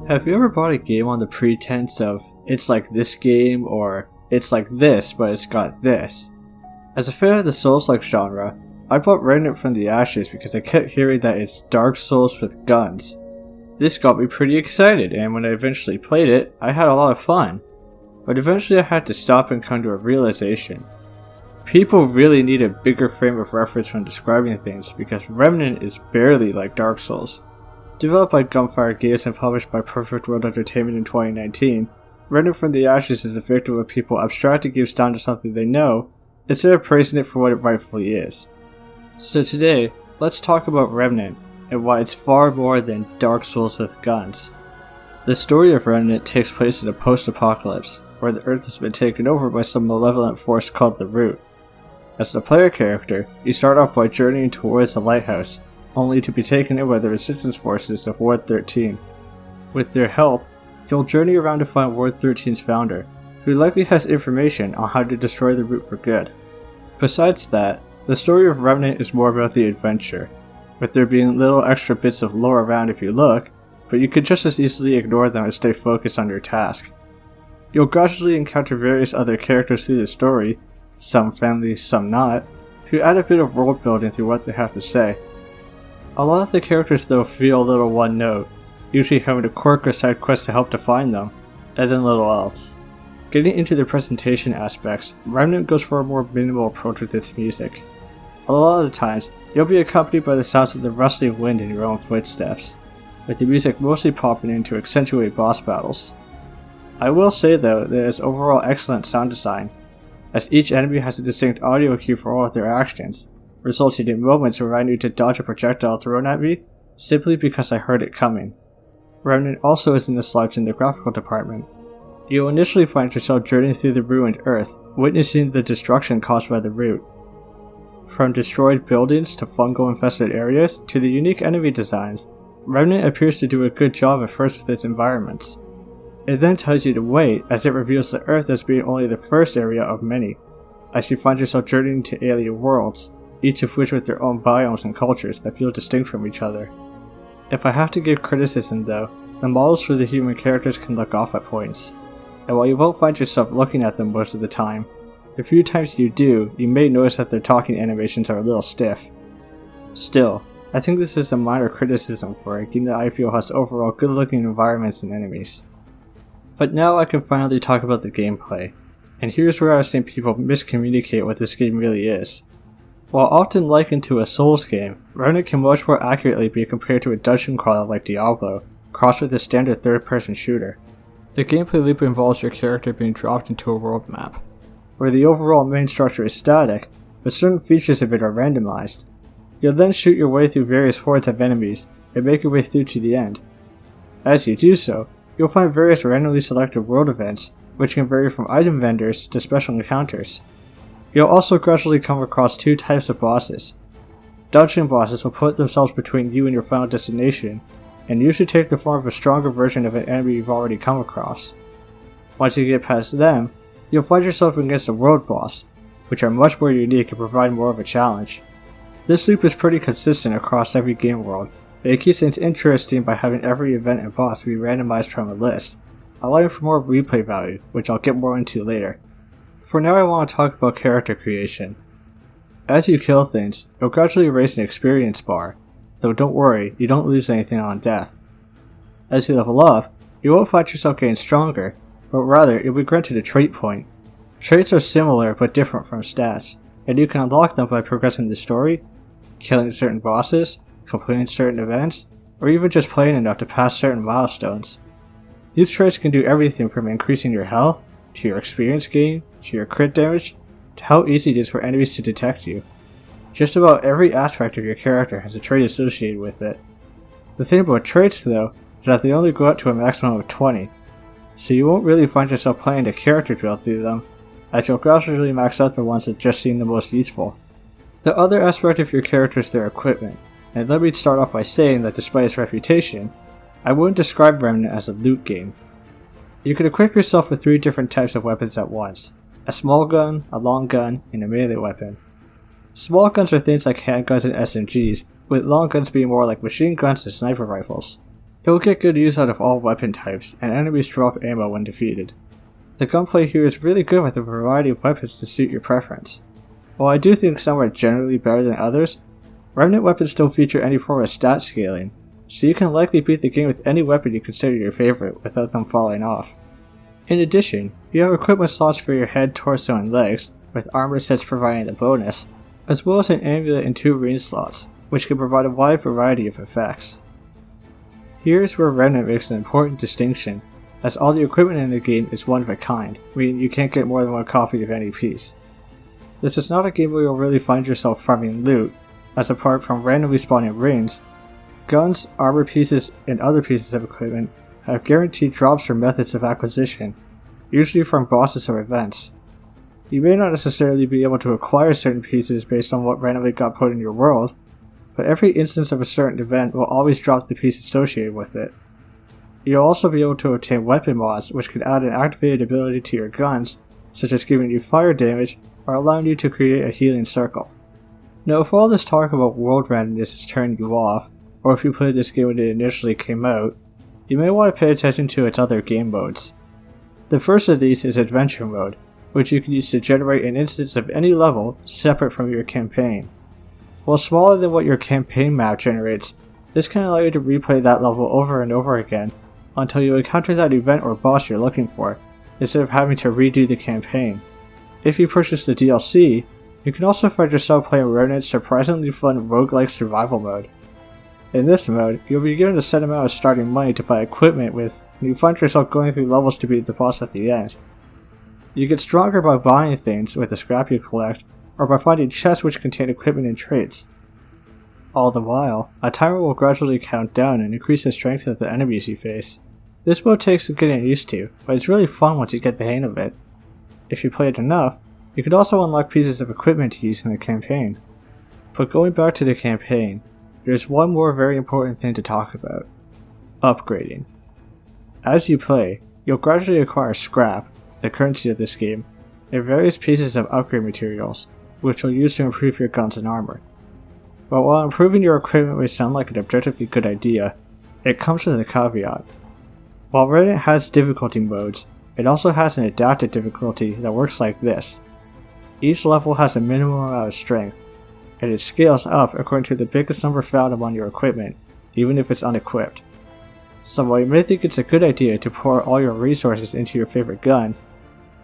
Have you ever bought a game on the pretense of, it's like this game, or it's like this, but it's got this? As a fan of the Souls-like genre, I bought Remnant From the Ashes because I kept hearing that it's Dark Souls with guns. This got me pretty excited, and when I eventually played it, I had a lot of fun. But eventually I had to stop and come to a realization. People really need a bigger frame of reference when describing things because Remnant is barely like Dark Souls. Developed by Gunfire Games and published by Perfect World Entertainment in 2019, Remnant From the Ashes is a victim of people abstracting games down to something they know, instead of praising it for what it rightfully is. So today, let's talk about Remnant, and why it's far more than Dark Souls with guns. The story of Remnant takes place in a post-apocalypse, where the Earth has been taken over by some malevolent force called the Root. As the player character, you start off by journeying towards the lighthouse, only to be taken in by the resistance forces of Ward 13. With their help, you'll journey around to find Ward 13's founder, who likely has information on how to destroy the Root for good. Besides that, the story of Remnant is more about the adventure, with there being little extra bits of lore around if you look, but you could just as easily ignore them and stay focused on your task. You'll gradually encounter various other characters through the story, some friendly, some not, who add a bit of world building through what they have to say. A lot of the characters though feel a little one note, usually having a quirk or side quest to help define them, and then little else. Getting into the presentation aspects, Remnant goes for a more minimal approach with its music. A lot of the times, you'll be accompanied by the sounds of the rustling wind in your own footsteps, with the music mostly popping in to accentuate boss battles. I will say though that it is overall excellent sound design, as each enemy has a distinct audio cue for all of their actions, resulting in moments where I need to dodge a projectile thrown at me, simply because I heard it coming. Remnant also isn't a slouch in the graphical department. You'll initially find yourself journeying through the ruined Earth, witnessing the destruction caused by the Root. From destroyed buildings to fungal-infested areas to the unique enemy designs, Remnant appears to do a good job at first with its environments. It then tells you to wait as it reveals the Earth as being only the first area of many, as you find yourself journeying to alien worlds, each of which with their own biomes and cultures that feel distinct from each other. If I have to give criticism though, the models for the human characters can look off at points, and while you won't find yourself looking at them most of the time, the few times you do, you may notice that their talking animations are a little stiff. Still, I think this is a minor criticism for a game that I feel has overall good looking environments and enemies. But now I can finally talk about the gameplay, and here's where I've seen people miscommunicate what this game really is. While often likened to a Souls game, Remnant can much more accurately be compared to a dungeon crawler like Diablo, crossed with a standard third-person shooter. The gameplay loop involves your character being dropped into a world map, where the overall main structure is static, but certain features of it are randomized. You'll then shoot your way through various hordes of enemies, and make your way through to the end. As you do so, you'll find various randomly selected world events, which can vary from item vendors to special encounters. You'll also gradually come across two types of bosses. Dungeon bosses will put themselves between you and your final destination, and usually take the form of a stronger version of an enemy you've already come across. Once you get past them, you'll find yourself against a world boss, which are much more unique and provide more of a challenge. This loop is pretty consistent across every game world, but it keeps things interesting by having every event and boss be randomized from a list, allowing for more replay value, which I'll get more into later. For now I want to talk about character creation. As you kill things, you'll gradually raise an experience bar, though don't worry, you don't lose anything on death. As you level up, you won't find yourself getting stronger, but rather you'll be granted a trait point. Traits are similar but different from stats, and you can unlock them by progressing the story, killing certain bosses, completing certain events, or even just playing enough to pass certain milestones. These traits can do everything from increasing your health, to your experience gain, to your crit damage, to how easy it is for enemies to detect you. Just about every aspect of your character has a trait associated with it. The thing about traits though, is that they only go up to a maximum of 20, so you won't really find yourself playing the character build through them, as you'll gradually max out the ones that just seem the most useful. The other aspect of your character is their equipment, and let me start off by saying that despite its reputation, I wouldn't describe Remnant as a loot game. You can equip yourself with 3 different types of weapons at once: a small gun, a long gun, and a melee weapon. Small guns are things like handguns and SMGs, with long guns being more like machine guns and sniper rifles. It will get good use out of all weapon types, and enemies drop ammo when defeated. The gunplay here is really good with a variety of weapons to suit your preference. While I do think some are generally better than others, Remnant weapons don't feature any form of stat scaling, so you can likely beat the game with any weapon you consider your favorite without them falling off. In addition, you have equipment slots for your head, torso, and legs, with armor sets providing a bonus, as well as an amulet and 2 range slots, which can provide a wide variety of effects. Here's where Remnant makes an important distinction, as all the equipment in the game is one of a kind, meaning you can't get more than one copy of any piece. This is not a game where you'll really find yourself farming loot, as apart from randomly spawning rings, guns, armor pieces, and other pieces of equipment have guaranteed drops or methods of acquisition, usually from bosses or events. You may not necessarily be able to acquire certain pieces based on what randomly got put in your world, but every instance of a certain event will always drop the piece associated with it. You'll also be able to obtain weapon mods which can add an activated ability to your guns, such as giving you fire damage or allowing you to create a healing circle. Now, if all this talk about world randomness has turned you off, or if you played this game when it initially came out, you may want to pay attention to its other game modes. The first of these is Adventure Mode, which you can use to generate an instance of any level separate from your campaign. While smaller than what your campaign map generates, this can allow you to replay that level over and over again until you encounter that event or boss you're looking for, instead of having to redo the campaign. If you purchase the DLC, you can also find yourself playing Remnant's surprisingly fun roguelike survival mode. In this mode, you'll be given a set amount of starting money to buy equipment with, and you find yourself going through levels to beat the boss at the end. You get stronger by buying things with the scrap you collect, or by finding chests which contain equipment and traits. All the while, a timer will gradually count down and increase the strength of the enemies you face. This mode takes some getting used to, but it's really fun once you get the hang of it. If you play it enough, you can also unlock pieces of equipment to use in the campaign. But going back to the campaign, there's one more very important thing to talk about: upgrading. As you play, you'll gradually acquire scrap, the currency of this game, and various pieces of upgrade materials, which you'll use to improve your guns and armor. But while improving your equipment may sound like an objectively good idea, it comes with a caveat. While Remnant has difficulty modes, it also has an adapted difficulty that works like this. Each level has a minimum amount of strength, and it scales up according to the biggest number found among your equipment, even if it's unequipped. So while you may think it's a good idea to pour all your resources into your favorite gun,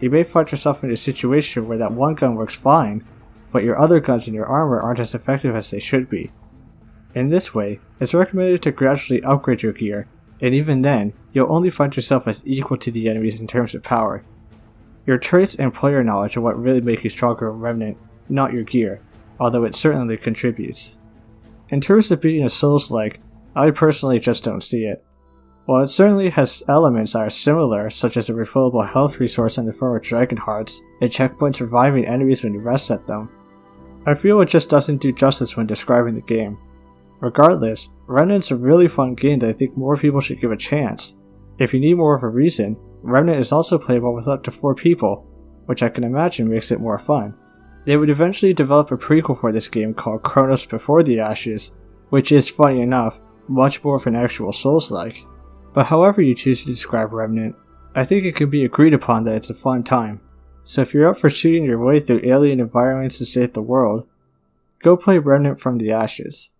you may find yourself in a situation where that one gun works fine, but your other guns and your armor aren't as effective as they should be. In this way, it's recommended to gradually upgrade your gear, and even then, you'll only find yourself as equal to the enemies in terms of power. Your traits and player knowledge are what really make you stronger in Remnant, not your gear, although it certainly contributes. In terms of beating a Souls-like, I personally just don't see it. While it certainly has elements that are similar, such as a refillable health resource in the form of Dragon Hearts, and checkpoints reviving enemies when you rest at them, I feel it just doesn't do justice when describing the game. Regardless, Remnant's a really fun game that I think more people should give a chance. If you need more of a reason, Remnant is also playable with up to 4 people, which I can imagine makes it more fun. They would eventually develop a prequel for this game called Chronos Before the Ashes, which is, funny enough, much more of an actual Souls-like. But however you choose to describe Remnant, I think it can be agreed upon that it's a fun time. So if you're up for shooting your way through alien environments to save the world, go play Remnant from the Ashes.